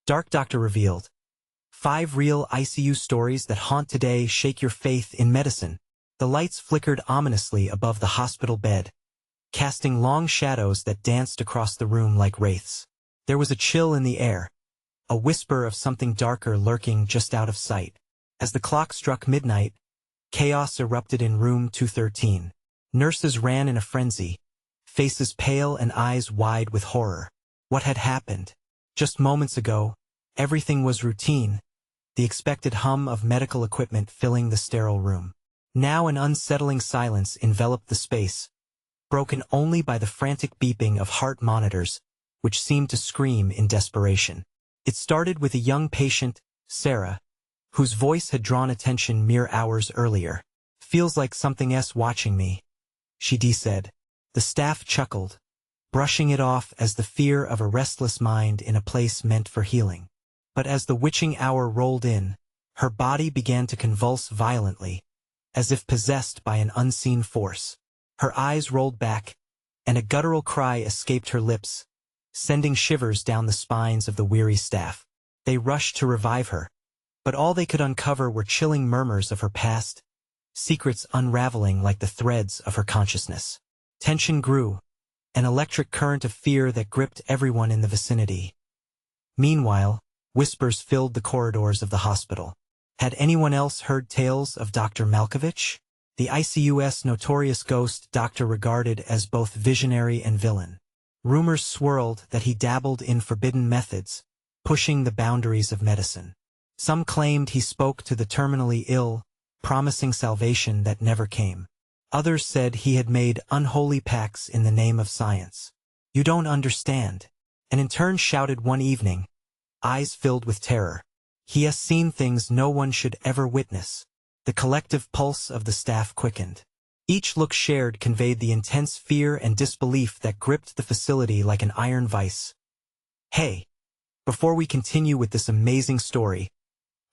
Dark Doctor revealed. 5 real ICU stories that haunt today, shake your faith in medicine. The lights flickered ominously above the hospital bed, casting long shadows that danced across the room like wraiths. There was a chill in the air, a whisper of something darker lurking just out of sight. As the clock struck midnight, chaos erupted in room 213. Nurses ran in a frenzy, faces pale and eyes wide with horror. What had happened? Just moments ago, everything was routine, the expected hum of medical equipment filling the sterile room. Now an unsettling silence enveloped the space, broken only by the frantic beeping of heart monitors, which seemed to scream in desperation. It started with a young patient, Sarah, whose voice had drawn attention mere hours earlier. "Feels like something else watching me," she said. The staff chuckled, brushing it off as the fear of a restless mind in a place meant for healing. But as the witching hour rolled in, her body began to convulse violently, as if possessed by an unseen force. Her eyes rolled back, and a guttural cry escaped her lips, sending shivers down the spines of the weary staff. They rushed to revive her, but all they could uncover were chilling murmurs of her past, secrets unraveling like the threads of her consciousness. Tension grew, an electric current of fear that gripped everyone in the vicinity. Meanwhile, whispers filled the corridors of the hospital. Had anyone else heard tales of Dr. Malkovich, the ICU's notorious ghost doctor regarded as both visionary and villain? Rumors swirled that he dabbled in forbidden methods, pushing the boundaries of medicine. Some claimed he spoke to the terminally ill, promising salvation that never came. Others said he had made unholy pacts in the name of science. "You don't understand," an intern shouted one evening, eyes filled with terror. "He has seen things no one should ever witness." The collective pulse of the staff quickened. Each look shared conveyed the intense fear and disbelief that gripped the facility like an iron vice. "Hey, before we continue with this amazing story,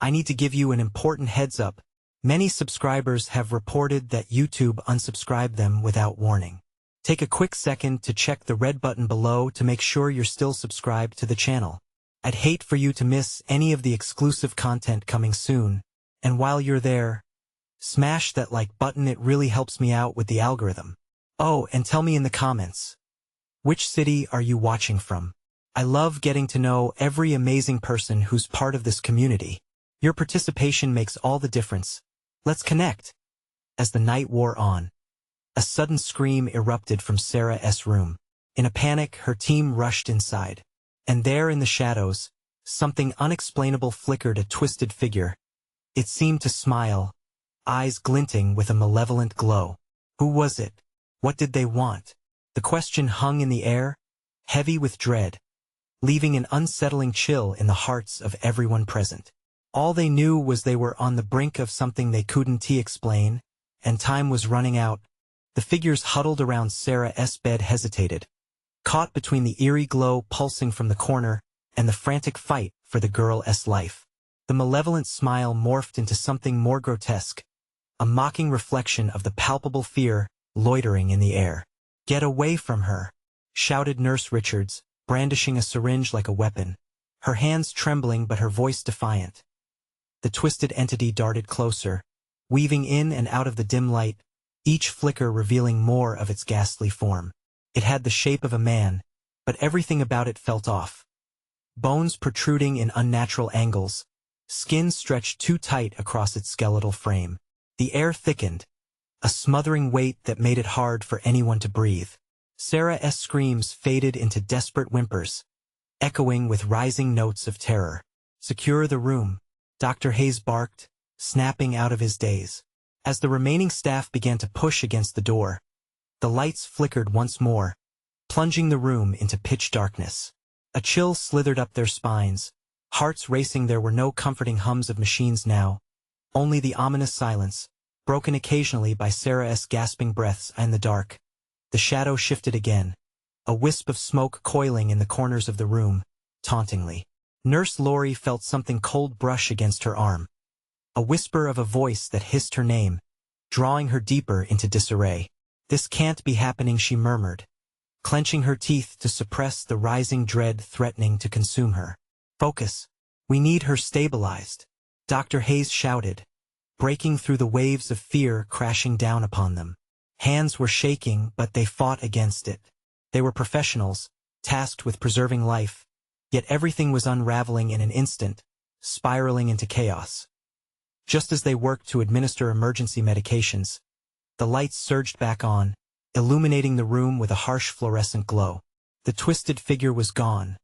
I need to give you an important heads up. Many subscribers have reported that YouTube unsubscribed them without warning. Take a quick second to check the red button below to make sure you're still subscribed to the channel. I'd hate for you to miss any of the exclusive content coming soon, and while you're there, smash that like button, it really helps me out with the algorithm. Oh, and tell me in the comments, which city are you watching from? I love getting to know every amazing person who's part of this community. Your participation makes all the difference. Let's connect. As the night wore on, a sudden scream erupted from Sarah's room. In a panic, her team rushed inside. And there in the shadows, something unexplainable flickered, a twisted figure. It seemed to smile, eyes glinting with a malevolent glow. Who was it? What did they want? The question hung in the air, heavy with dread, leaving an unsettling chill in the hearts of everyone present. All they knew was they were on the brink of something they couldn't explain, and time was running out. The figures huddled around Sarah's bed hesitated, caught between the eerie glow pulsing from the corner and the frantic fight for the girl's life. The malevolent smile morphed into something more grotesque, a mocking reflection of the palpable fear loitering in the air. "Get away from her," shouted Nurse Richards, brandishing a syringe like a weapon, her hands trembling but her voice defiant. The twisted entity darted closer, weaving in and out of the dim light, each flicker revealing more of its ghastly form. It had the shape of a man, but everything about it felt off. Bones protruding in unnatural angles, skin stretched too tight across its skeletal frame. The air thickened, a smothering weight that made it hard for anyone to breathe. Sarah's screams faded into desperate whimpers, echoing with rising notes of terror. "Secure the room," Dr. Hayes barked, snapping out of his daze. As the remaining staff began to push against the door, the lights flickered once more, plunging the room into pitch darkness. A chill slithered up their spines, hearts racing. There were no comforting hums of machines now, only the ominous silence, broken occasionally by Sarah's gasping breaths. In the dark, the shadow shifted again, a wisp of smoke coiling in the corners of the room, tauntingly. Nurse Lori felt something cold brush against her arm, a whisper of a voice that hissed her name, drawing her deeper into disarray. "This can't be happening," she murmured, clenching her teeth to suppress the rising dread threatening to consume her. Focus. We need her stabilized. Dr. Hayes shouted, breaking through the waves of fear crashing down upon them. Hands were shaking, but they fought against it. They were professionals, tasked with preserving life, yet everything was unraveling in an instant, spiraling into chaos. Just as they worked to administer emergency medications, the lights surged back on, illuminating the room with a harsh fluorescent glow. The twisted figure was gone,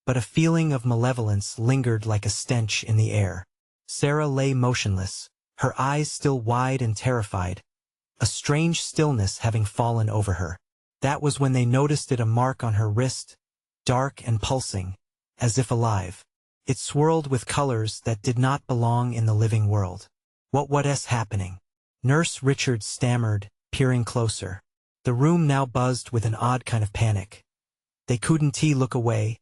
but a feeling of malevolence lingered like a stench in the air. Sarah lay motionless, her eyes still wide and terrified, a strange stillness having fallen over her. That was when they noticed a mark on her wrist, dark and pulsing, as if alive. It swirled with colors that did not belong in the living world. What's happening? Nurse Richards stammered, peering closer. The room now buzzed with an odd kind of panic. They couldn't look away,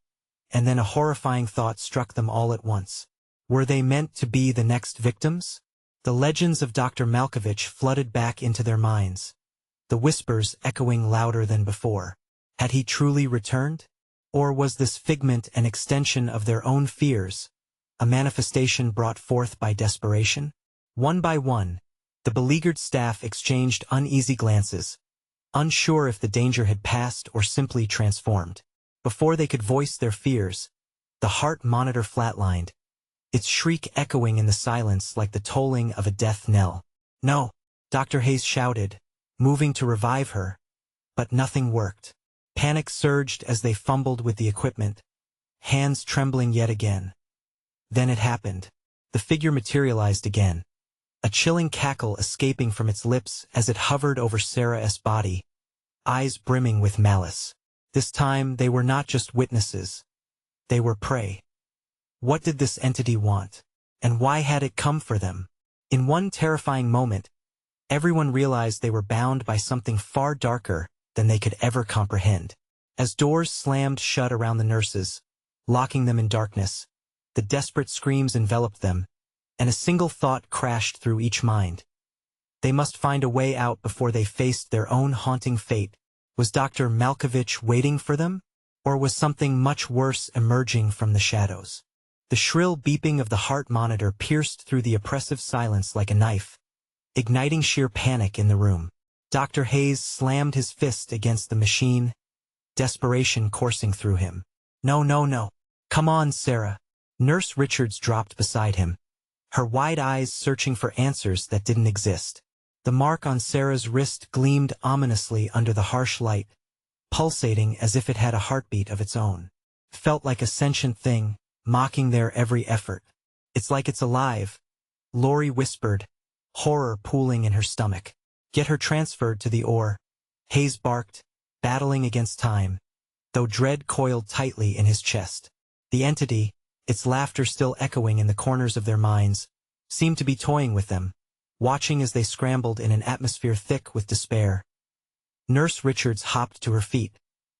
and then a horrifying thought struck them all at once. Were they meant to be the next victims? The legends of Dr. Malkovich flooded back into their minds, the whispers echoing louder than before. Had he truly returned? Or was this figment an extension of their own fears, a manifestation brought forth by desperation? One by one, the beleaguered staff exchanged uneasy glances, unsure if the danger had passed or simply transformed. Before they could voice their fears, the heart monitor flatlined, its shriek echoing in the silence like the tolling of a death knell. "No," Dr. Hayes shouted, moving to revive her, but nothing worked. Panic surged as they fumbled with the equipment, hands trembling yet again. Then it happened. The figure materialized again, a chilling cackle escaping from its lips as it hovered over Sarah's body, eyes brimming with malice. This time they were not just witnesses. They were prey. What did this entity want? And why had it come for them? In one terrifying moment, everyone realized they were bound by something far darker than they could ever comprehend. As doors slammed shut around the nurses, locking them in darkness, the desperate screams enveloped them, and a single thought crashed through each mind. They must find a way out before they faced their own haunting fate. Was Dr. Malkovich waiting for them? Or was something much worse emerging from the shadows? The shrill beeping of the heart monitor pierced through the oppressive silence like a knife, igniting sheer panic in the room. Dr. Hayes slammed his fist against the machine, desperation coursing through him. "No, no, no. Come on, Sarah." Nurse Richards dropped beside him, her wide eyes searching for answers that didn't exist. The mark on Sarah's wrist gleamed ominously under the harsh light, pulsating as if it had a heartbeat of its own. Felt like a sentient thing, mocking their every effort. "It's like it's alive," Lori whispered, horror pooling in her stomach. "Get her transferred to the OR," Hayes barked, battling against time, though dread coiled tightly in his chest. The entity, its laughter still echoing in the corners of their minds, seemed to be toying with them, watching as they scrambled in an atmosphere thick with despair. Nurse Richards hopped to her feet,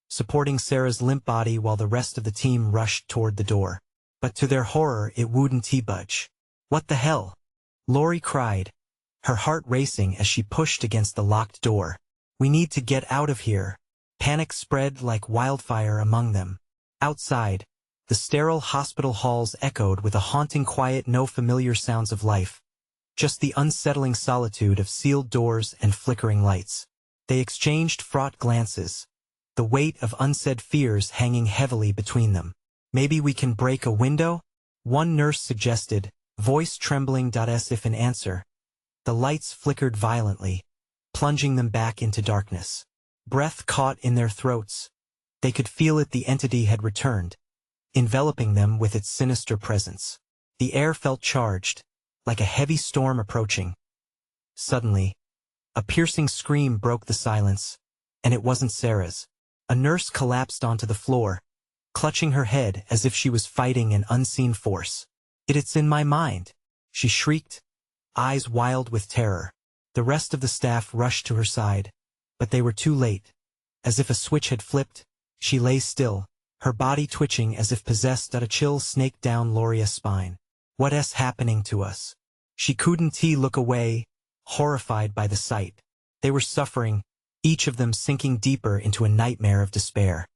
supporting Sarah's limp body while the rest of the team rushed toward the door. But to their horror it wouldn't budge. "What the hell?" Lori cried, her heart racing as she pushed against the locked door. "We need to get out of here." Panic spread like wildfire among them. Outside, the sterile hospital halls echoed with a haunting quiet, no familiar sounds of life, just the unsettling solitude of sealed doors and flickering lights. They exchanged fraught glances, the weight of unsaid fears hanging heavily between them. "Maybe we can break a window?" one nurse suggested, voice trembling as if in answer. The lights flickered violently, plunging them back into darkness. Breath caught in their throats. They could feel it. The entity had returned, enveloping them with its sinister presence. The air felt charged, like a heavy storm approaching. Suddenly, a piercing scream broke the silence, and it wasn't Sarah's. A nurse collapsed onto the floor, clutching her head as if she was fighting an unseen force. "It's in my mind," she shrieked, eyes wild with terror. The rest of the staff rushed to her side, but they were too late. As if a switch had flipped, she lay still, her body twitching as if possessed. A chill snaked down Loria's spine. "What's happening to us?" She couldn't look away, horrified by the sight. They were suffering, each of them sinking deeper into a nightmare of despair.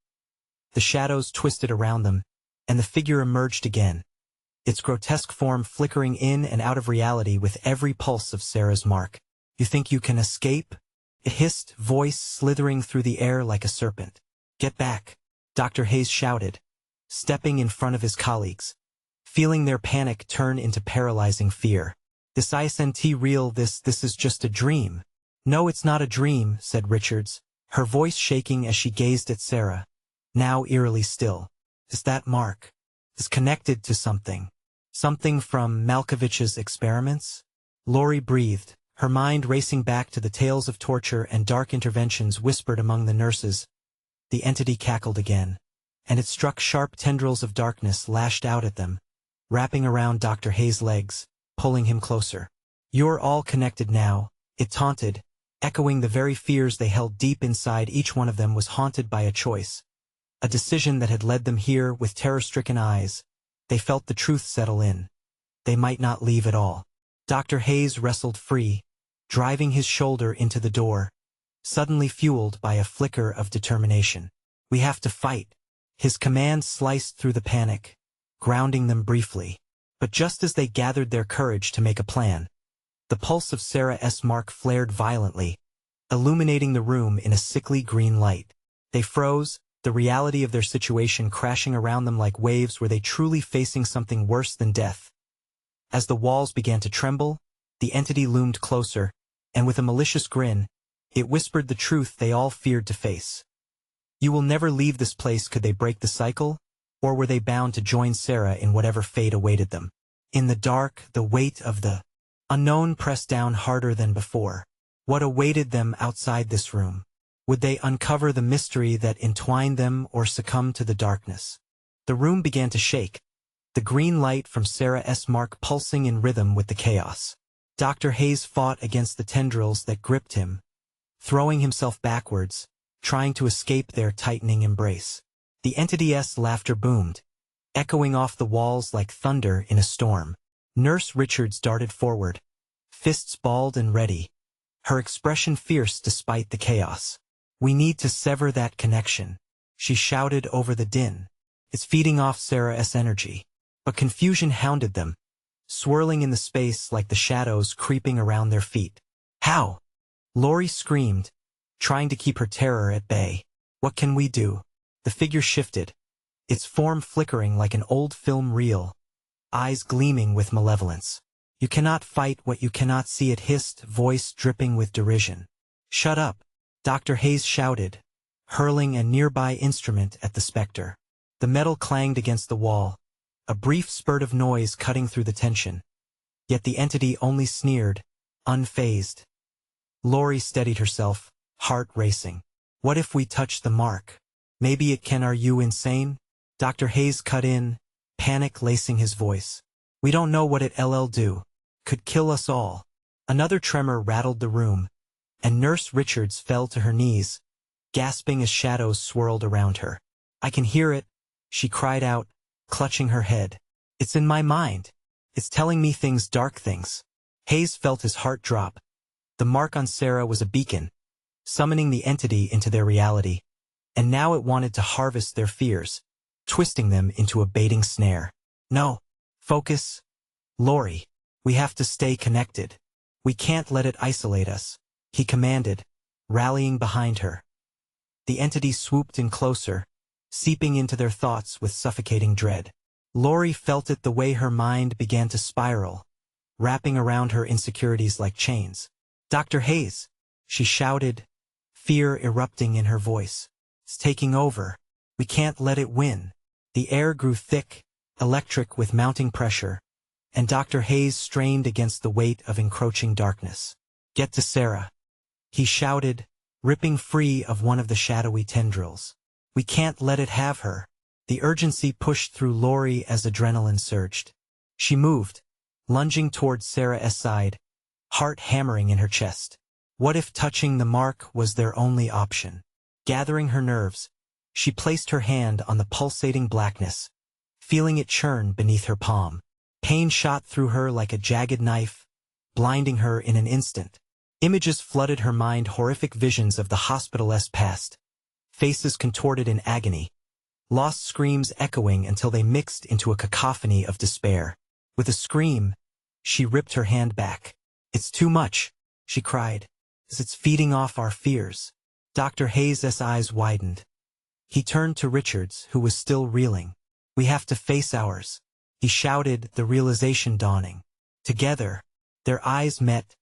The shadows twisted around them, and the figure emerged again, its grotesque form flickering in and out of reality with every pulse of Sarah's mark. "You think you can escape?" A hissed voice slithering through the air like a serpent. "Get back," Dr. Hayes shouted, stepping in front of his colleagues, feeling their panic turn into paralyzing fear. "This isn't real, this is just a dream." "No, it's not a dream," said Richards, her voice shaking as she gazed at Sarah, now eerily still. "Is that mark is connected to something? Something from Malkovich's experiments?" Lori breathed, her mind racing back to the tales of torture and dark interventions whispered among the nurses. The entity cackled again, and it struck sharp tendrils of darkness lashed out at them, wrapping around Dr. Hayes' legs, pulling him closer. "You're all connected now," it taunted, echoing the very fears they held deep inside. Each one of them was haunted by a choice, a decision that had led them here. With terror-stricken eyes, they felt the truth settle in. They might not leave at all. Dr. Hayes wrestled free, driving his shoulder into the door, suddenly fueled by a flicker of determination. "We have to fight." His command sliced through the panic, grounding them briefly. But just as they gathered their courage to make a plan, the pulse of Sarah's mark flared violently, illuminating the room in a sickly green light. They froze, the reality of their situation crashing around them like waves. Were they truly facing something worse than death? As the walls began to tremble, the entity loomed closer, and with a malicious grin, it whispered the truth they all feared to face. "You will never leave this place." Could they break the cycle? Or were they bound to join Sarah in whatever fate awaited them? In the dark, the weight of the unknown pressed down harder than before. What awaited them outside this room? Would they uncover the mystery that entwined them or succumb to the darkness? The room began to shake, the green light from Sarah's mark pulsing in rhythm with the chaos. Dr. Hayes fought against the tendrils that gripped him, throwing himself backwards, trying to escape their tightening embrace. The entity's laughter boomed, echoing off the walls like thunder in a storm. Nurse Richards darted forward, fists balled and ready, her expression fierce despite the chaos. "We need to sever that connection," she shouted over the din. "It's feeding off Sarah's energy." But confusion hounded them, swirling in the space like the shadows creeping around their feet. "How?" Lori screamed, trying to keep her terror at bay. "What can we do?" The figure shifted, its form flickering like an old film reel, eyes gleaming with malevolence. "You cannot fight what you cannot see," it hissed, voice dripping with derision. "Shut up," Dr. Hayes shouted, hurling a nearby instrument at the specter. The metal clanged against the wall, a brief spurt of noise cutting through the tension. Yet the entity only sneered, unfazed. Lori steadied herself, heart racing. "What if we touch the mark? Maybe it can." "Are you insane?" Dr. Hayes cut in, panic lacing his voice. "We don't know what it'll do. Could kill us all." Another tremor rattled the room, and Nurse Richards fell to her knees, gasping as shadows swirled around her. "I can hear it," she cried out, clutching her head. "It's in my mind. It's telling me things, dark things." Hayes felt his heart drop. The mark on Sarah was a beacon, summoning the entity into their reality, and now it wanted to harvest their fears, twisting them into a baiting snare. "No. Focus. Lori. We have to stay connected. We can't let it isolate us," he commanded, rallying behind her. The entity swooped in closer, seeping into their thoughts with suffocating dread. Lori felt it the way her mind began to spiral, wrapping around her insecurities like chains. "Dr. Hayes," she shouted, fear erupting in her voice. "It's taking over. We can't let it win." The air grew thick, electric with mounting pressure, and Dr. Hayes strained against the weight of encroaching darkness. "Get to Sarah," he shouted, ripping free of one of the shadowy tendrils. "We can't let it have her." The urgency pushed through Lori as adrenaline surged. She moved, lunging towards Sarah's side, heart hammering in her chest. What if touching the mark was their only option? Gathering her nerves, she placed her hand on the pulsating blackness, feeling it churn beneath her palm. Pain shot through her like a jagged knife, blinding her in an instant. Images flooded her mind, horrific visions of the hospital's past, faces contorted in agony, lost screams echoing until they mixed into a cacophony of despair. With a scream, she ripped her hand back. "It's too much," she cried. "It's feeding off our fears." Dr. Hayes' eyes widened. He turned to Richards, who was still reeling. "We have to face ours," he shouted, the realization dawning. Together, their eyes met,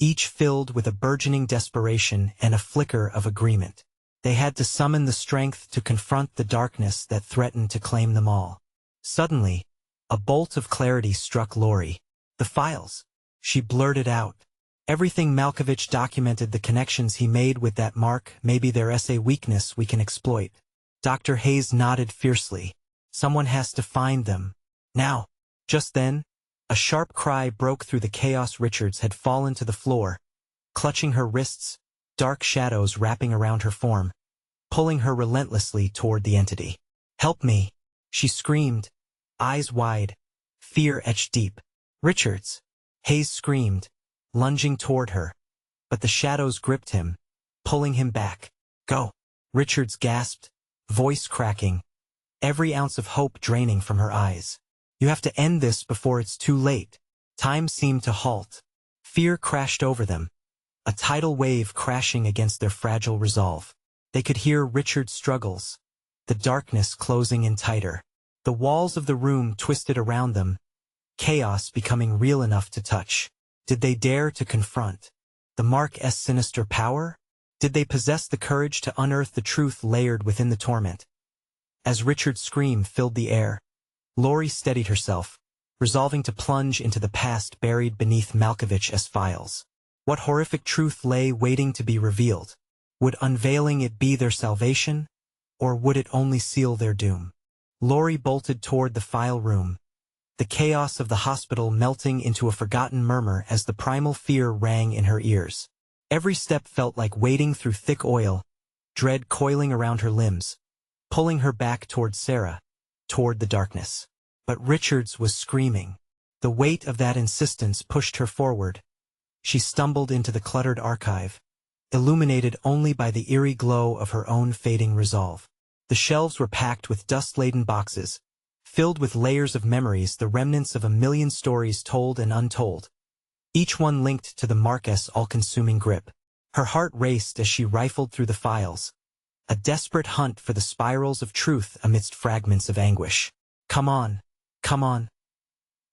each filled with a burgeoning desperation and a flicker of agreement. They had to summon the strength to confront the darkness that threatened to claim them all. Suddenly, a bolt of clarity struck Lori. "The files," she blurted out. "Everything Malkovich documented, the connections he made with that mark, maybe their essay weakness we can exploit." Dr. Hayes nodded fiercely. "Someone has to find them. Now." Just then, a sharp cry broke through the chaos. Richards had fallen to the floor, clutching her wrists, dark shadows wrapping around her form, pulling her relentlessly toward the entity. "Help me!" she screamed, eyes wide, fear etched deep. "Richards!" Hayes screamed, lunging toward her, but the shadows gripped him, pulling him back. "Go!" Richards gasped, voice cracking, every ounce of hope draining from her eyes. "You have to end this before it's too late." Time seemed to halt. Fear crashed over them, a tidal wave crashing against their fragile resolve. They could hear Richard's struggles, the darkness closing in tighter. The walls of the room twisted around them, chaos becoming real enough to touch. Did they dare to confront the Mark's sinister power? Did they possess the courage to unearth the truth layered within the torment? As Richard's scream filled the air, Lori steadied herself, resolving to plunge into the past buried beneath Malkovich's files. What horrific truth lay waiting to be revealed? Would unveiling it be their salvation, or would it only seal their doom? Lori bolted toward the file room, the chaos of the hospital melting into a forgotten murmur as the primal fear rang in her ears. Every step felt like wading through thick oil, dread coiling around her limbs, pulling her back toward Sarah, toward the darkness. But Richards was screaming. The weight of that insistence pushed her forward. She stumbled into the cluttered archive, illuminated only by the eerie glow of her own fading resolve. The shelves were packed with dust-laden boxes, filled with layers of memories, the remnants of a million stories told and untold, each one linked to the Mark's all-consuming grip. Her heart raced as she rifled through the files, a desperate hunt for the spirals of truth amidst fragments of anguish. Come on,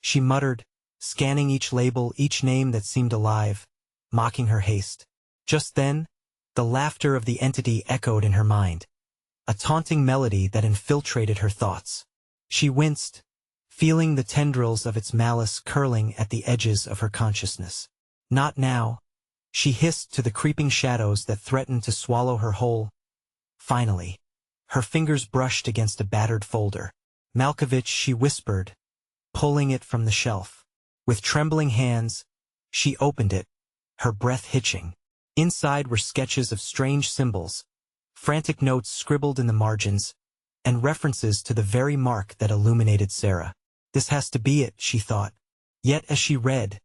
she muttered, scanning each label, each name that seemed alive, mocking her haste. Just then, the laughter of the entity echoed in her mind, a taunting melody that infiltrated her thoughts. She winced, feeling the tendrils of its malice curling at the edges of her consciousness. "Not now," she hissed to the creeping shadows that threatened to swallow her whole. Finally, her fingers brushed against a battered folder. "Malkovich," she whispered, pulling it from the shelf. With trembling hands, she opened it, her breath hitching. Inside were sketches of strange symbols, frantic notes scribbled in the margins, and references to the very mark that illuminated Sarah. This has to be it, she thought. Yet as she read,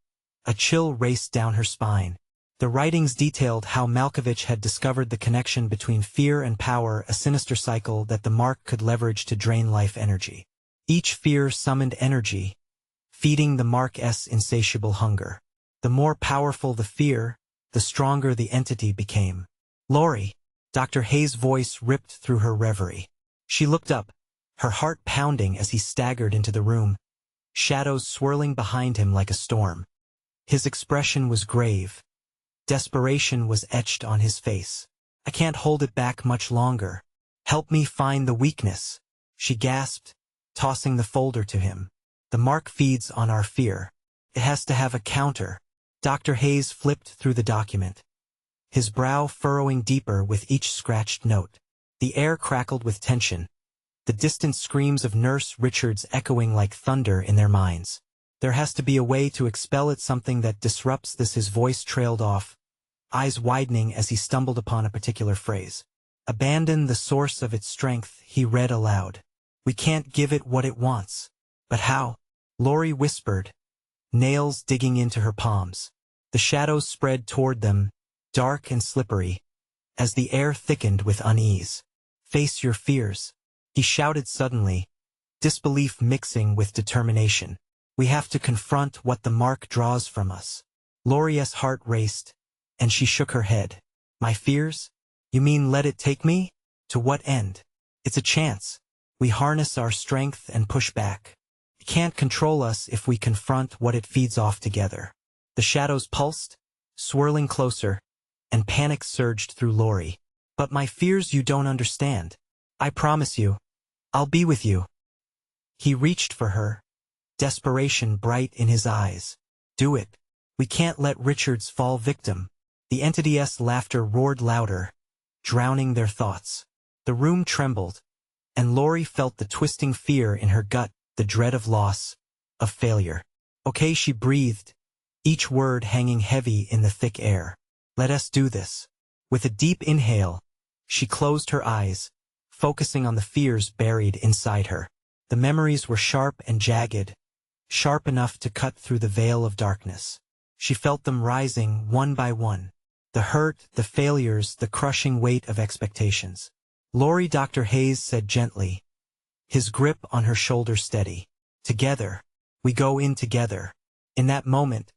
a chill raced down her spine. The writings detailed how Malkovich had discovered the connection between fear and power, a sinister cycle that the mark could leverage to drain life energy. Each fear summoned energy, feeding the Mark's insatiable hunger. The more powerful the fear, the stronger the entity became. "Lori!" Dr. Hayes' voice ripped through her reverie. She looked up, her heart pounding as he staggered into the room, shadows swirling behind him like a storm. His expression was grave. Desperation was etched on his face. "I can't hold it back much longer. Help me find the weakness," she gasped, tossing the folder to him. "The mark feeds on our fear. It has to have a counter." Dr. Hayes flipped through the document, his brow furrowing deeper with each scratched note. The air crackled with tension, the distant screams of Nurse Richards echoing like thunder in their minds. "There has to be a way to expel it, something that disrupts this." His voice trailed off, eyes widening as he stumbled upon a particular phrase. "Abandon the source of its strength," he read aloud. "We can't give it what it wants." "But how?" Lori whispered, nails digging into her palms. The shadows spread toward them, dark and slippery, as the air thickened with unease. "Face your fears." He shouted suddenly, disbelief mixing with determination. We have to confront what the mark draws from us. Laurie's heart raced, and she shook her head. My fears? You mean let it take me? To what end? It's a chance. We harness our strength and push back. It can't control us if we confront what it feeds off together. The shadows pulsed, swirling closer, and panic surged through Laurie. But my fears you don't understand. I promise you, I'll be with you. He reached for her, desperation bright in his eyes. Do it. We can't let Richards fall victim. The entity's laughter roared louder, drowning their thoughts. The room trembled, and Laurie felt the twisting fear in her gut, the dread of loss, of failure. Okay, she breathed, each word hanging heavy in the thick air. Let us do this. With a deep inhale, she closed her eyes, focusing on the fears buried inside her. The memories were sharp and jagged, sharp enough to cut through the veil of darkness. She felt them rising one by one. The hurt, the failures, the crushing weight of expectations. Laurie, Dr. Hayes said gently, his grip on her shoulder steady. Together. We go in together. In that moment,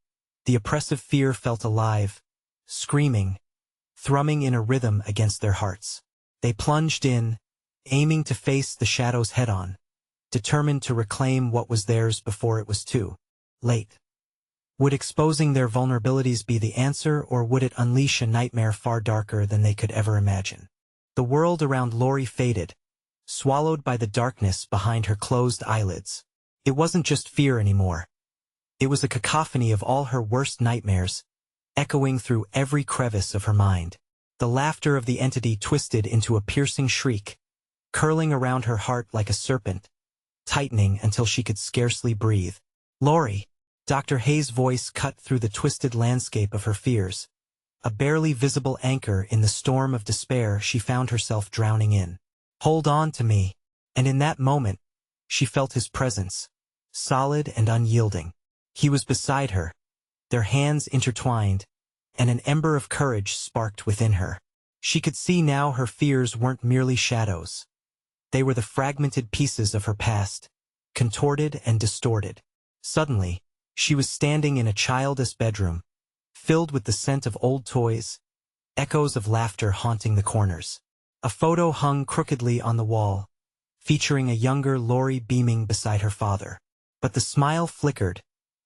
the oppressive fear felt alive, screaming, thrumming in a rhythm against their hearts. They plunged in, aiming to face the shadows head-on, determined to reclaim what was theirs before it was too late. Would exposing their vulnerabilities be the answer, or would it unleash a nightmare far darker than they could ever imagine? The world around Laurie faded, swallowed by the darkness behind her closed eyelids. It wasn't just fear anymore. It was a cacophony of all her worst nightmares, echoing through every crevice of her mind. The laughter of the entity twisted into a piercing shriek, curling around her heart like a serpent, tightening until she could scarcely breathe. Laurie! Dr. Hayes' voice cut through the twisted landscape of her fears. A barely visible anchor in the storm of despair she found herself drowning in. Hold on to me. And in that moment, she felt his presence, solid and unyielding. He was beside her, their hands intertwined, and an ember of courage sparked within her. She could see now her fears weren't merely shadows. They were the fragmented pieces of her past, contorted and distorted. Suddenly, she was standing in a childless bedroom, filled with the scent of old toys, echoes of laughter haunting the corners. A photo hung crookedly on the wall, featuring a younger Laurie beaming beside her father. But the smile flickered,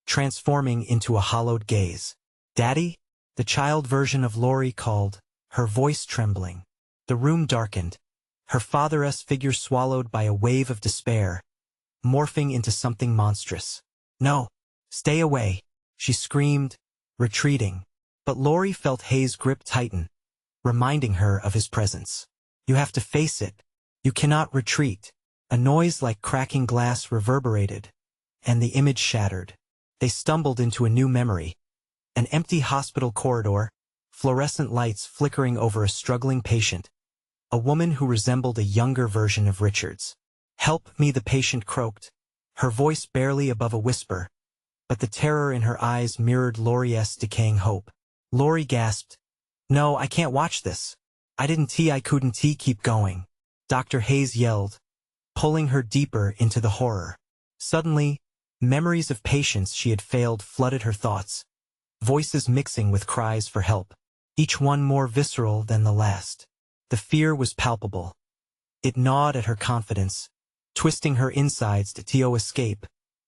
transforming into a hollowed gaze. Daddy? The child version of Laurie called, her voice trembling. The room darkened, her father's figure swallowed by a wave of despair, morphing into something monstrous. No! Stay away! She screamed, retreating. But Laurie felt Hayes' grip tighten, reminding her of his presence. You have to face it. You cannot retreat. A noise like cracking glass reverberated, and the image shattered. They stumbled into a new memory. An empty hospital corridor, fluorescent lights flickering over a struggling patient. A woman who resembled a younger version of Richards. Help me, the patient croaked, her voice barely above a whisper, but the terror in her eyes mirrored Laurie's decaying hope. Laurie gasped, No, I can't watch this. I couldn't keep going. Dr. Hayes yelled, pulling her deeper into the horror. Suddenly, memories of patients she had failed flooded her thoughts, voices mixing with cries for help, each one more visceral than the last. The fear was palpable. It gnawed at her confidence, twisting her insides to escape.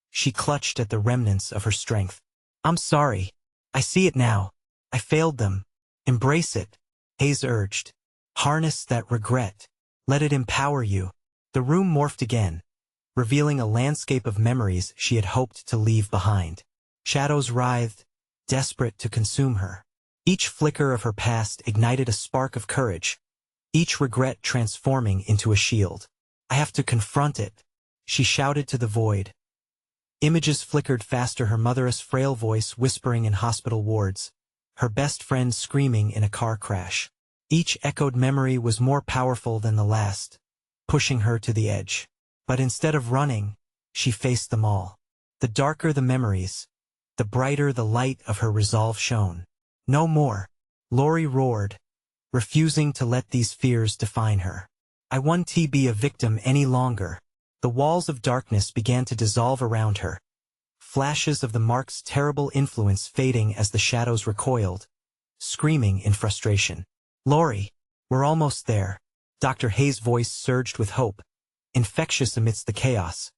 She clutched at the remnants of her strength. I'm sorry. I see it now. I failed them. Embrace it, Hayes urged. Harness that regret. Let it empower you. The room morphed again, revealing a landscape of memories she had hoped to leave behind. Shadows writhed, desperate to consume her. Each flicker of her past ignited a spark of courage, each regret transforming into a shield. I have to confront it, she shouted to the void. Images flickered faster, her mother's frail voice whispering in hospital wards, her best friend screaming in a car crash. Each echoed memory was more powerful than the last, pushing her to the edge. But instead of running, she faced them all. The darker the memories, the brighter the light of her resolve shone. No more, Laurie roared, refusing to let these fears define her. I won't be a victim any longer. The walls of darkness began to dissolve around her, flashes of the mark's terrible influence fading as the shadows recoiled, screaming in frustration. Lori, we're almost there. Dr. Hayes' voice surged with hope, infectious amidst the chaos.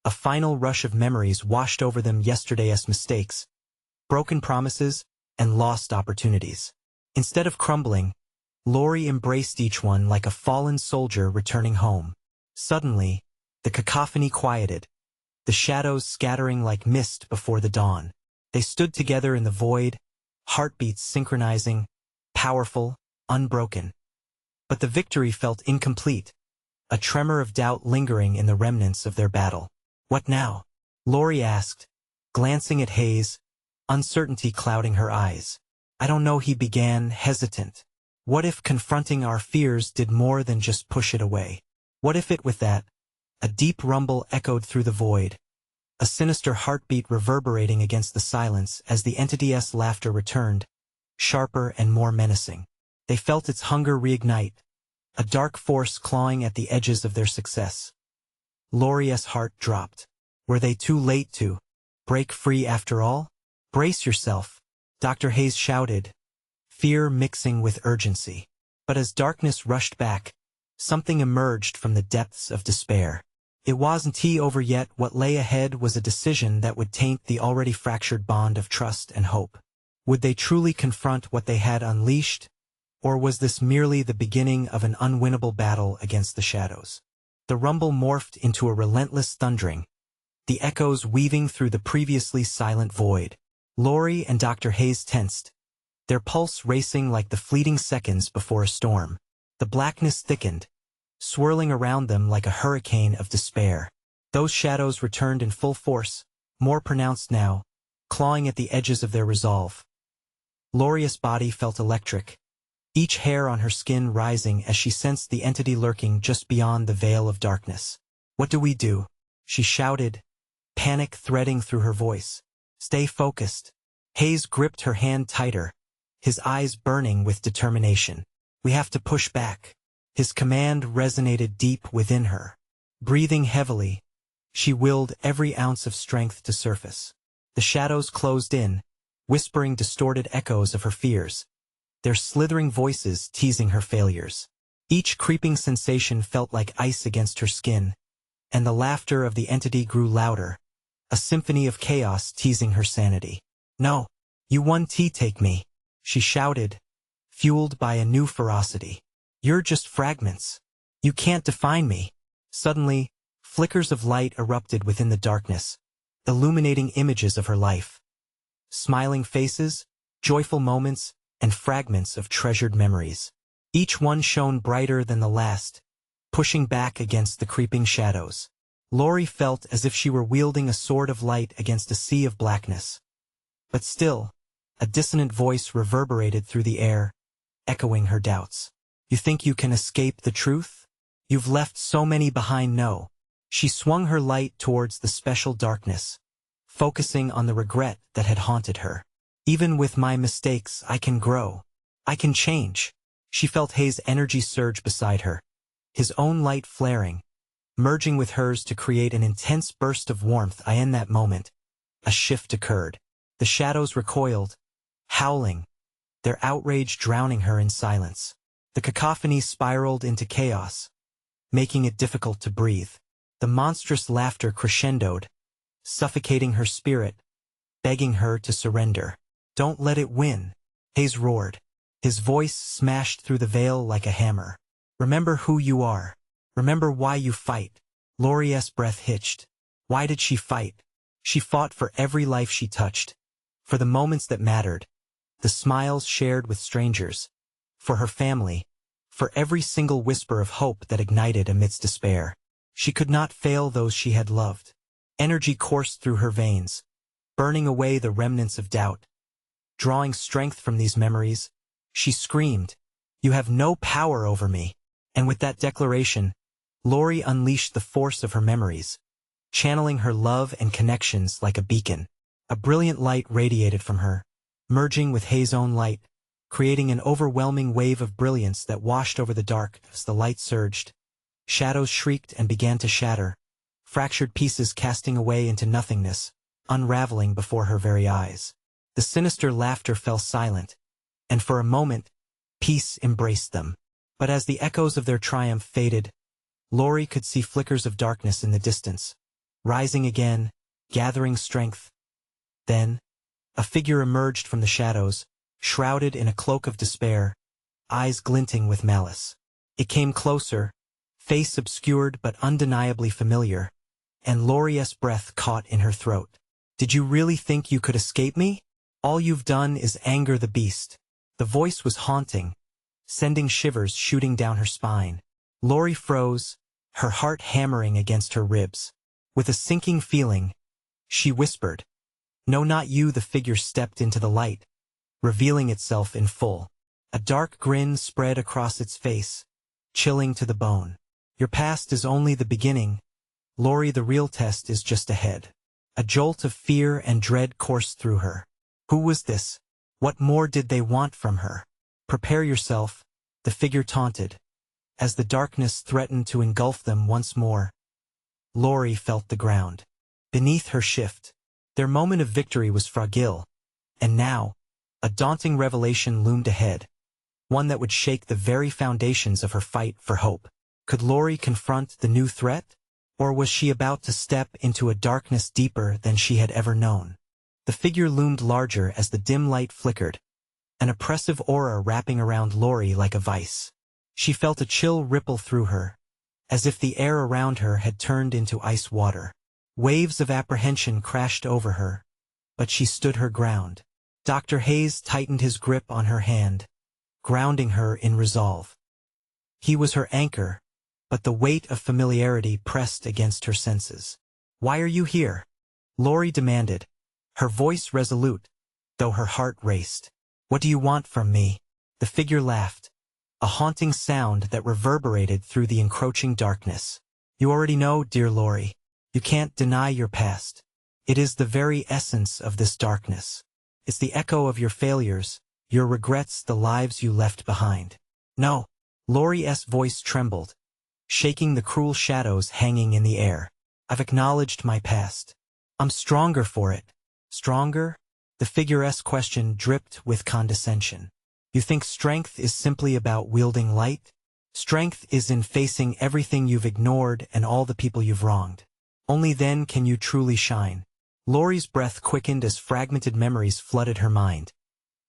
A final rush of memories washed over them yesterday's mistakes, broken promises, and lost opportunities. Instead of crumbling, Lori embraced each one like a fallen soldier returning home. Suddenly, the cacophony quieted, the shadows scattering like mist before the dawn. They stood together in the void, heartbeats synchronizing, powerful, unbroken. But the victory felt incomplete, a tremor of doubt lingering in the remnants of their battle. What now? Lori asked, glancing at Hayes, uncertainty clouding her eyes. I don't know, he began, hesitant. What if confronting our fears did more than just push it away? What if it with that? A deep rumble echoed through the void, a sinister heartbeat reverberating against the silence as the entity's laughter returned, sharper and more menacing. They felt its hunger reignite, a dark force clawing at the edges of their success. Lori's heart dropped. Were they too late to break free after all? Brace yourself, Dr. Hayes shouted, fear mixing with urgency. But as darkness rushed back, something emerged from the depths of despair. It wasn't over yet. What lay ahead was a decision that would taint the already fractured bond of trust and hope. Would they truly confront what they had unleashed, or was this merely the beginning of an unwinnable battle against the shadows? The rumble morphed into a relentless thundering, the echoes weaving through the previously silent void. Lori and Dr. Hayes tensed, their pulse racing like the fleeting seconds before a storm. The blackness thickened, swirling around them like a hurricane of despair. Those shadows returned in full force, more pronounced now, clawing at the edges of their resolve. Lori's body felt electric, each hair on her skin rising as she sensed the entity lurking just beyond the veil of darkness. What do we do? She shouted, panic threading through her voice. Stay focused. Hayes gripped her hand tighter, his eyes burning with determination. We have to push back. His command resonated deep within her. Breathing heavily, she willed every ounce of strength to surface. The shadows closed in, whispering distorted echoes of her fears, their slithering voices teasing her failures. Each creeping sensation felt like ice against her skin, and the laughter of the entity grew louder, a symphony of chaos teasing her sanity. No, you won't take me, she shouted, fueled by a new ferocity. You're just fragments. You can't define me. Suddenly, flickers of light erupted within the darkness, illuminating images of her life. Smiling faces, joyful moments, and fragments of treasured memories. Each one shone brighter than the last, pushing back against the creeping shadows. Lori felt as if she were wielding a sword of light against a sea of blackness. But still, a dissonant voice reverberated through the air, echoing her doubts. You think you can escape the truth? You've left so many behind. No. She swung her light towards the special darkness, focusing on the regret that had haunted her. Even with my mistakes, I can grow. I can change. She felt Hayes' energy surge beside her, his own light flaring, merging with hers to create an intense burst of warmth. In that moment, a shift occurred. The shadows recoiled, howling, their outrage drowning her in silence. The cacophony spiraled into chaos, making it difficult to breathe. The monstrous laughter crescendoed, suffocating her spirit, begging her to surrender. Don't let it win, Hayes roared. His voice smashed through the veil like a hammer. Remember who you are. Remember why you fight. Lori's breath hitched. Why did she fight? She fought for every life she touched, for the moments that mattered, the smiles shared with strangers, for her family, for every single whisper of hope that ignited amidst despair. She could not fail those she had loved. Energy coursed through her veins, burning away the remnants of doubt. Drawing strength from these memories, she screamed, "You have no power over me." And with that declaration, Lori unleashed the force of her memories, channeling her love and connections like a beacon. A brilliant light radiated from her, merging with Hayes' own light, creating an overwhelming wave of brilliance that washed over the dark as the light surged, Shadows shrieked and began to shatter, fractured pieces casting away into nothingness, unraveling before her very eyes. The sinister laughter fell silent, and for a moment, peace embraced them. But as the echoes of their triumph faded, Laurie could see flickers of darkness in the distance, rising again, gathering strength. Then, a figure emerged from the shadows, shrouded in a cloak of despair, eyes glinting with malice. It came closer, face obscured but undeniably familiar, and Laurie's breath caught in her throat. "Did you really think you could escape me? All you've done is anger the beast." The voice was haunting, sending shivers shooting down her spine. Laurie froze, her heart hammering against her ribs. With a sinking feeling, she whispered, "No, not you." The figure stepped into the light, revealing itself in full. A dark grin spread across its face, chilling to the bone. "Your past is only the beginning, Laurie. The real test is just ahead." A jolt of fear and dread coursed through her. Who was this? What more did they want from her? "Prepare yourself," the figure taunted, as the darkness threatened to engulf them once more. Laurie felt the ground beneath her shift. Their moment of victory was fragile, and now, a daunting revelation loomed ahead, one that would shake the very foundations of her fight for hope. Could Laurie confront the new threat? Or was she about to step into a darkness deeper than she had ever known? The figure loomed larger as the dim light flickered, an oppressive aura wrapping around Laurie like a vice. She felt a chill ripple through her, as if the air around her had turned into ice water. Waves of apprehension crashed over her, but she stood her ground. Dr. Hayes tightened his grip on her hand, grounding her in resolve. He was her anchor, but the weight of familiarity pressed against her senses. "Why are you here?" Laurie demanded, her voice resolute, though her heart raced. "What do you want from me?" The figure laughed, a haunting sound that reverberated through the encroaching darkness. "You already know, dear Laurie. You can't deny your past. It is the very essence of this darkness. It's the echo of your failures, your regrets, the lives you left behind." "No." Laurie's voice trembled, shaking the cruel shadows hanging in the air. "I've acknowledged my past. I'm stronger for it." "Stronger?" The figure's question dripped with condescension. "You think strength is simply about wielding light? Strength is in facing everything you've ignored and all the people you've wronged. Only then can you truly shine." Laurie's breath quickened as fragmented memories flooded her mind.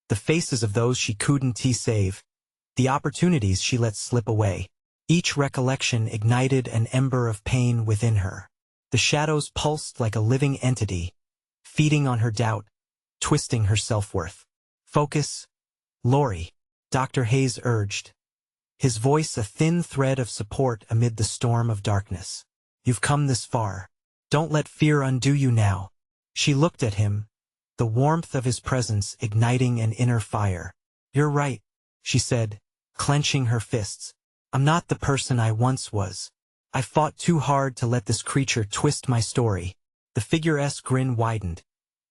The faces of those she couldn't save, the opportunities she let slip away. Each recollection ignited an ember of pain within her. The shadows pulsed like a living entity, feeding on her doubt, twisting her self-worth. "Focus, Laurie," Dr. Hayes urged, his voice a thin thread of support amid the storm of darkness. "You've come this far. Don't let fear undo you now." She looked at him, the warmth of his presence igniting an inner fire. "You're right," she said, clenching her fists. "I'm not the person I once was. I fought too hard to let this creature twist my story." The figure's grin widened,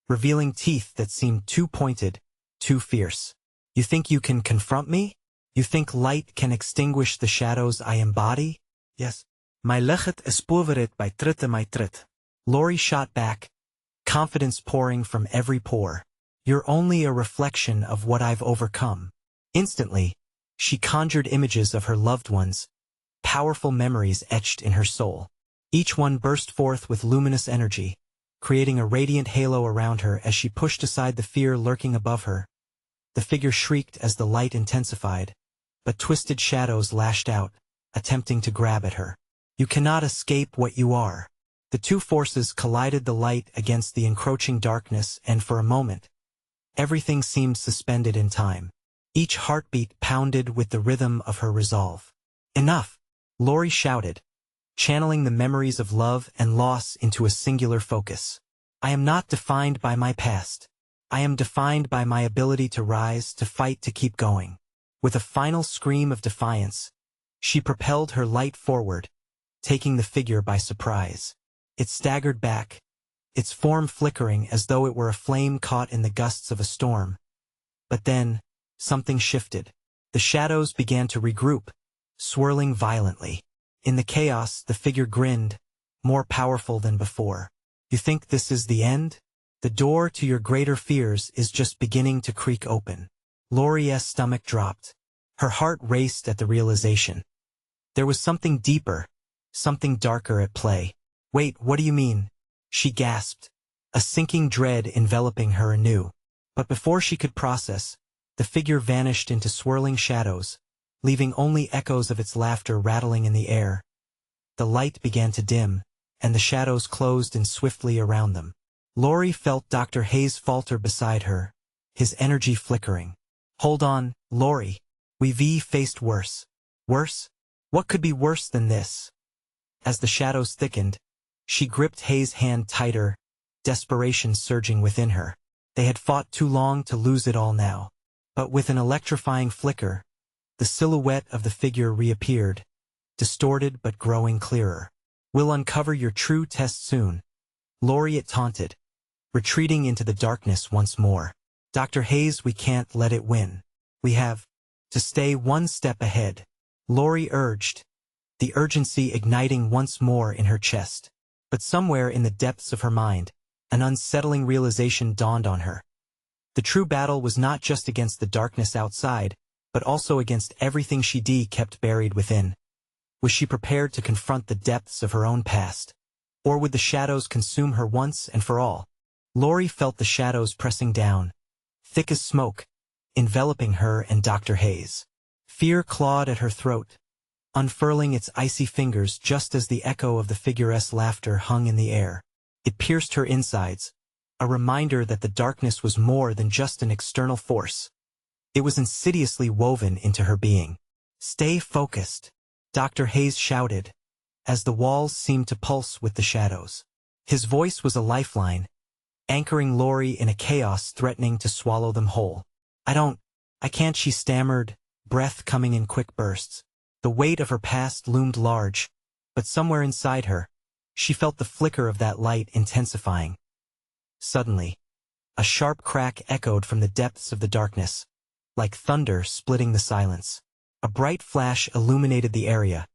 revealing teeth that seemed too pointed, too fierce. "You think you can confront me? You think light can extinguish the shadows I embody?" "Yes. My lichet is poverit by tritte my trit." Laurie shot back, confidence pouring from every pore. "You're only a reflection of what I've overcome." Instantly, she conjured images of her loved ones, powerful memories etched in her soul. Each one burst forth with luminous energy, creating a radiant halo around her as she pushed aside the fear lurking above her. The figure shrieked as the light intensified, but twisted shadows lashed out, attempting to grab at her. "You cannot escape what you are." The two forces collided, the light against the encroaching darkness, and for a moment, everything seemed suspended in time. Each heartbeat pounded with the rhythm of her resolve. "Enough!" Laurie shouted, channeling the memories of love and loss into a singular focus. "I am not defined by my past. I am defined by my ability to rise, to fight, to keep going." With a final scream of defiance, she propelled her light forward, taking the figure by surprise. It staggered back, its form flickering as though it were a flame caught in the gusts of a storm. But then, something shifted. The shadows began to regroup, swirling violently. In the chaos, the figure grinned, more powerful than before. You think this is the end? The door to your greater fears is just beginning to creak open. Laurie's stomach dropped. Her heart raced at the realization. There was something deeper, something darker at play. Wait, what do you mean? She gasped, a sinking dread enveloping her anew. But before she could process, the figure vanished into swirling shadows, leaving only echoes of its laughter rattling in the air. The light began to dim, and the shadows closed in swiftly around them. Laurie felt Dr. Hayes falter beside her, his energy flickering. Hold on, Laurie. We've faced worse. Worse? What could be worse than this? As the shadows thickened, she gripped Hayes' hand tighter, desperation surging within her. They had fought too long to lose it all now. But with an electrifying flicker, the silhouette of the figure reappeared, distorted but growing clearer. We'll uncover your true test soon, Laurie taunted, retreating into the darkness once more. Dr. Hayes, we can't let it win. We have to stay one step ahead, Laurie urged, the urgency igniting once more in her chest. But somewhere in the depths of her mind, an unsettling realization dawned on her. The true battle was not just against the darkness outside, but also against everything she kept buried within. Was she prepared to confront the depths of her own past? Or would the shadows consume her once and for all? Laurie felt the shadows pressing down, thick as smoke, enveloping her and Dr. Hayes. Fear clawed at her throat, unfurling its icy fingers just as the echo of the figure's laughter hung in the air. It pierced her insides, a reminder that the darkness was more than just an external force. It was insidiously woven into her being. Stay focused, Dr. Hayes shouted, as the walls seemed to pulse with the shadows. His voice was a lifeline, anchoring Laurie in a chaos threatening to swallow them whole. I can't, she stammered, breath coming in quick bursts. The weight of her past loomed large, but somewhere inside her, she felt the flicker of that light intensifying. Suddenly, a sharp crack echoed from the depths of the darkness, like thunder splitting the silence. A bright flash illuminated the area,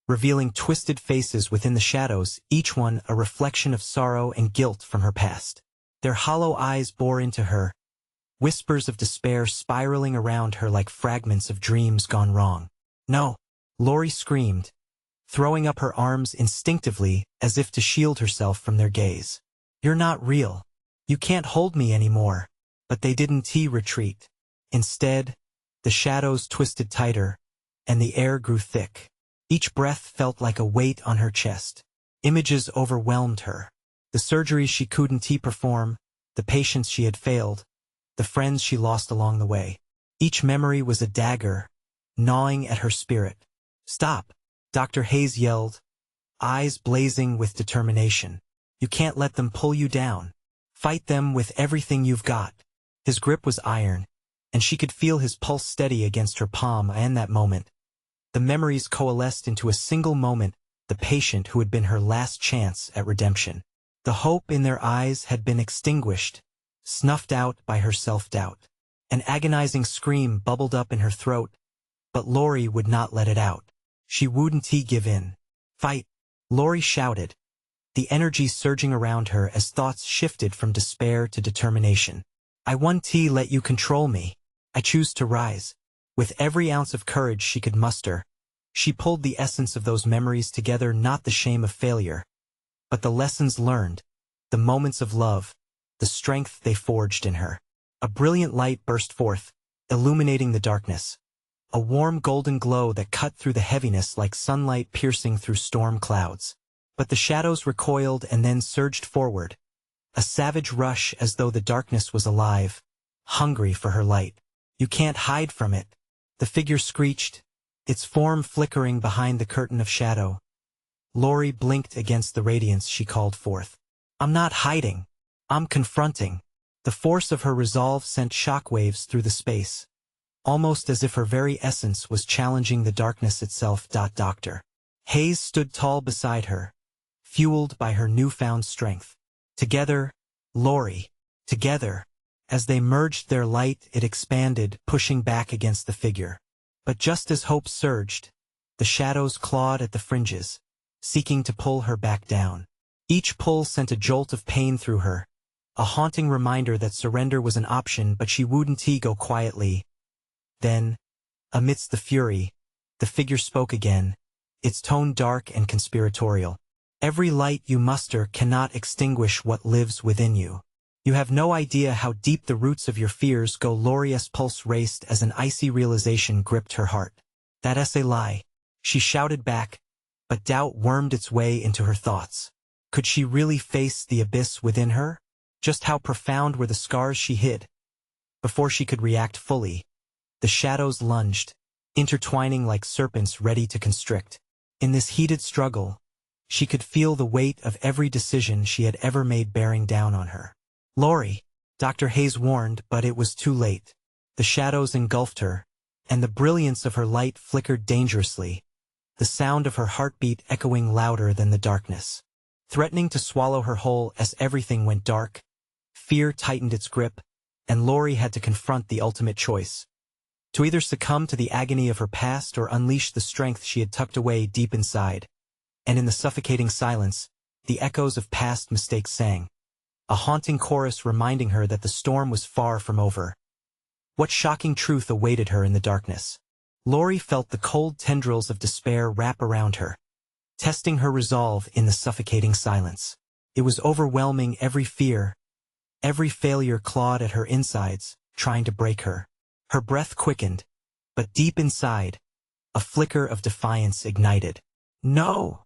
revealing twisted faces within the shadows, each one a reflection of sorrow and guilt from her past. Their hollow eyes bore into her, whispers of despair spiraling around her like fragments of dreams gone wrong. No, Laurie screamed, throwing up her arms instinctively as if to shield herself from their gaze. You're not real. You can't hold me anymore. But they didn't retreat. Instead, the shadows twisted tighter, and the air grew thick. Each breath felt like a weight on her chest. Images overwhelmed her. The surgeries she couldn't perform, the patients she had failed, the friends she lost along the way. Each memory was a dagger, gnawing at her spirit. Stop, Dr. Hayes yelled, eyes blazing with determination. You can't let them pull you down. Fight them with everything you've got. His grip was iron, and she could feel his pulse steady against her palm, and that moment, the memories coalesced into a single moment, the patient who had been her last chance at redemption. The hope in their eyes had been extinguished, snuffed out by her self-doubt. An agonizing scream bubbled up in her throat, but Laurie would not let it out. She wouldn't give in. Fight, Laurie shouted, the energy surging around her as thoughts shifted from despair to determination. I won't let you control me. I choose to rise. With every ounce of courage she could muster, she pulled the essence of those memories together, not the shame of failure, but the lessons learned, the moments of love, the strength they forged in her. A brilliant light burst forth, illuminating the darkness. A warm golden glow that cut through the heaviness like sunlight piercing through storm clouds. But the shadows recoiled and then surged forward, a savage rush as though the darkness was alive, hungry for her light. You can't hide from it, the figure screeched, its form flickering behind the curtain of shadow. Laurie blinked against the radiance she called forth. I'm not hiding. I'm confronting. The force of her resolve sent shockwaves through the space, almost as if her very essence was challenging the darkness itself. Dr. Hayes stood tall beside her, fueled by her newfound strength. Together, Laurie, together. As they merged their light, it expanded, pushing back against the figure. But just as hope surged, The shadows clawed at the fringes, seeking to pull her back down. Each pull sent a jolt of pain through her, a haunting reminder that surrender was an option, but she wouldn't go quietly. Then, amidst the fury, the figure spoke again, its tone dark and conspiratorial. Every light you muster cannot extinguish what lives within you. You have no idea how deep the roots of your fears go. Laurie's pulse raced as an icy realization gripped her heart. That's a lie, she shouted back, but doubt wormed its way into her thoughts. Could she really face the abyss within her? Just how profound were the scars she hid? Before she could react fully, the shadows lunged, intertwining like serpents ready to constrict. In this heated struggle, she could feel the weight of every decision she had ever made bearing down on her. "Laurie," Dr. Hayes warned, but it was too late. The shadows engulfed her, and the brilliance of her light flickered dangerously, the sound of her heartbeat echoing louder than the darkness. Threatening to swallow her whole as everything went dark, fear tightened its grip, and Laurie had to confront the ultimate choice. To either succumb to the agony of her past or unleash the strength she had tucked away deep inside. And in the suffocating silence, the echoes of past mistakes sang, a haunting chorus reminding her that the storm was far from over. What shocking truth awaited her in the darkness? Laurie felt the cold tendrils of despair wrap around her, testing her resolve in the suffocating silence. It was overwhelming. Every fear, every failure clawed at her insides, trying to break her. Her breath quickened, but deep inside, a flicker of defiance ignited. "No!"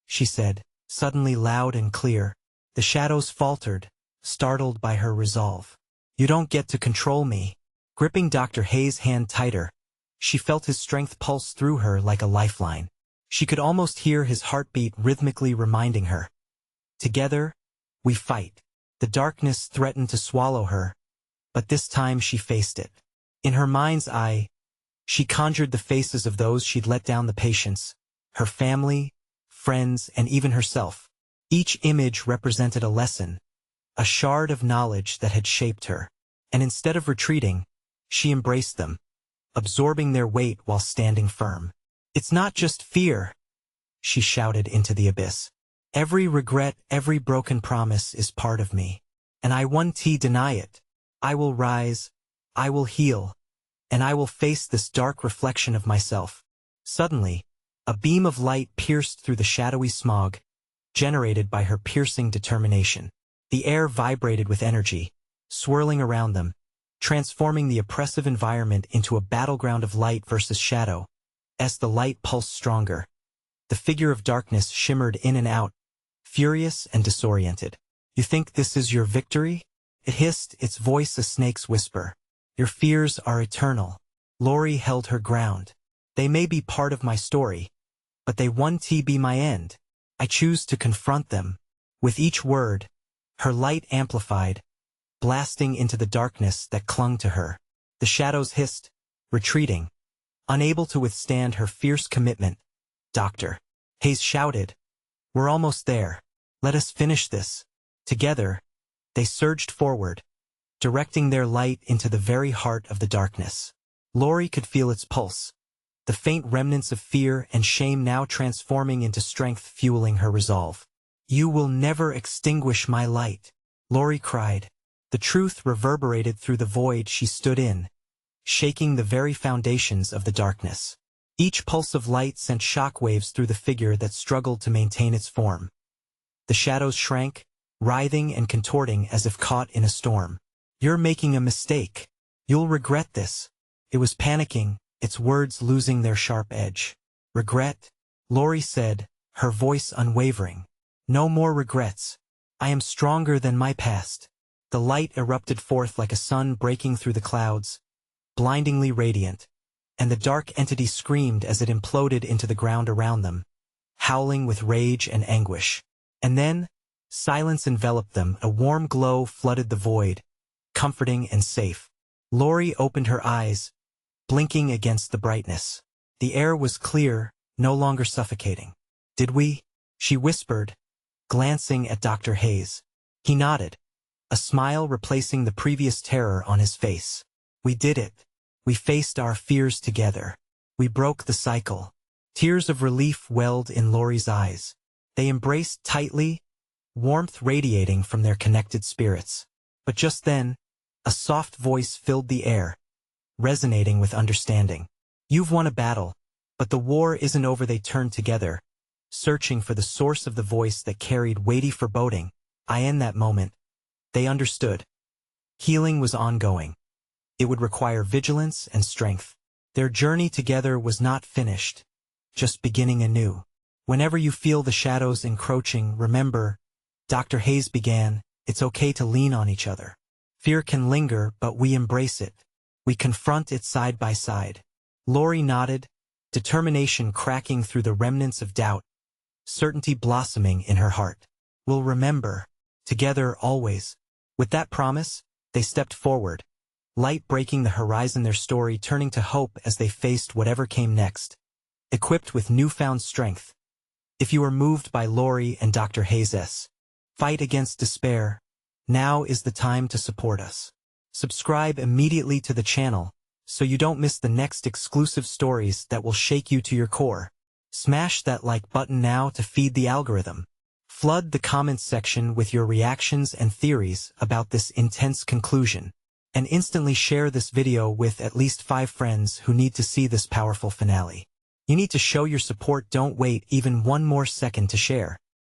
she said, suddenly loud and clear. The shadows faltered, startled by her resolve. "You don't get to control me." Gripping Dr. Hayes' hand tighter, she felt his strength pulse through her like a lifeline. She could almost hear his heartbeat rhythmically reminding her. "Together, we fight." The darkness threatened to swallow her, but this time she faced it. In her mind's eye, she conjured the faces of those she'd let down, the patients, her family, friends, and even herself. Each image represented a lesson, a shard of knowledge that had shaped her. And instead of retreating, she embraced them, absorbing their weight while standing firm. "It's not just fear," she shouted into the abyss. "Every regret, every broken promise is part of me, and I won't deny it. I will rise, I will heal, and I will face this dark reflection of myself." Suddenly, a beam of light pierced through the shadowy smog, generated by her piercing determination. The air vibrated with energy, swirling around them, transforming the oppressive environment into a battleground of light versus shadow. As the light pulsed stronger, the figure of darkness shimmered in and out, furious and disoriented. "You think this is your victory?" it hissed, its voice a snake's whisper. "Your fears are eternal." Laurie held her ground. "They may be part of my story, but they won't be my end. I choose to confront them." With each word, her light amplified, blasting into the darkness that clung to her. The shadows hissed, retreating, unable to withstand her fierce commitment. "Dr. Hayes shouted, "We're almost there. Let us finish this." Together, they surged forward, directing their light into the very heart of the darkness. Laurie could feel its pulse, the faint remnants of fear and shame now transforming into strength, fueling her resolve. "You will never extinguish my light," Laurie cried. The truth reverberated through the void she stood in, shaking the very foundations of the darkness. Each pulse of light sent shockwaves through the figure that struggled to maintain its form. The shadows shrank, writhing and contorting as if caught in a storm. "You're making a mistake. You'll regret this." It was panicking, its words losing their sharp edge. "Regret?" Laurie said, her voice unwavering. "No more regrets. I am stronger than my past." The light erupted forth like a sun breaking through the clouds, blindingly radiant, and the dark entity screamed as it imploded into the ground around them, howling with rage and anguish. And then, silence enveloped them, a warm glow flooded the void, comforting and safe. Laurie opened her eyes, blinking against the brightness. The air was clear, no longer suffocating. "Did we?" she whispered, glancing at Dr. Hayes. He nodded, a smile replacing the previous terror on his face. "We did it. We faced our fears together. We broke the cycle." Tears of relief welled in Laurie's eyes. They embraced tightly, warmth radiating from their connected spirits. But just then, a soft voice filled the air, resonating with understanding. You've won a battle, but the war isn't over. They turned together, searching for the source of the voice that carried weighty foreboding. In that moment, they understood. Healing was ongoing. It would require vigilance and strength. Their journey together was not finished, just beginning anew. Whenever you feel the shadows encroaching, remember, Dr. Hayes began, it's okay to lean on each other. Fear can linger, but we embrace it. We confront it side by side. Laurie nodded, determination cracking through the remnants of doubt, certainty blossoming in her heart. We'll remember, together always. With that promise, they stepped forward, light breaking the horizon, their story turning to hope as they faced whatever came next. Equipped with newfound strength. If you are moved by Laurie and Dr. Hayes' fight against despair, now is the time to support us. Subscribe immediately to the channel so you don't miss the next exclusive stories that will shake you to your core. Smash that like button now to feed the algorithm. Flood the comments section with your reactions and theories about this intense conclusion, and instantly share this video with at least 5 friends who need to see this powerful finale. You need to show your support. Don't wait even one more second to share.